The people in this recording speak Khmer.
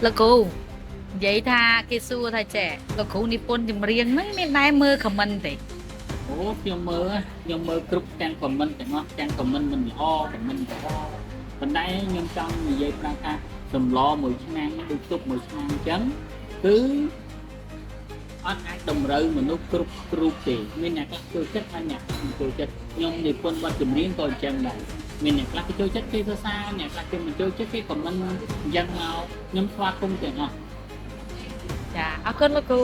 លោកគ្រូនិយាយថាគេសួរថាចេះលោកគ្រូនិពន្ធចម្រៀងហ្នឹងមានដែរមើលខមមិនទេអូខ្ញុំមើលគ្រប់ទាំងខមមិនទាំងអស់ទាំងខមមិនមិនល្អខមមិនល្អប៉ុន្តែខ្ញុំចង់និយាយប្រាប់ថាសម្លមួយឆ្នាំដូចទុកមួយឆ្នាំអញ្ចឹងគឺអត់អាចតម្រូវមនុស្សគ្រប់រូបទេមានអ្នកខ្លះចូលចិត្តហើយអ្នកមិនចូលចិត្តខ្ញុំនិពន្ធបទចម្រៀងក៏អញ្ចឹងដែរមានអ្នកខ្លះគេចូលចិត្តគេសរសើរអ្នកខ្លះគេមិនចូលចិត្តគេខមមិនអញ្ចឹងមកខ្ញុំស្វាគមន៍ទាំងអស់ចាអរគុណលោកគ្រូ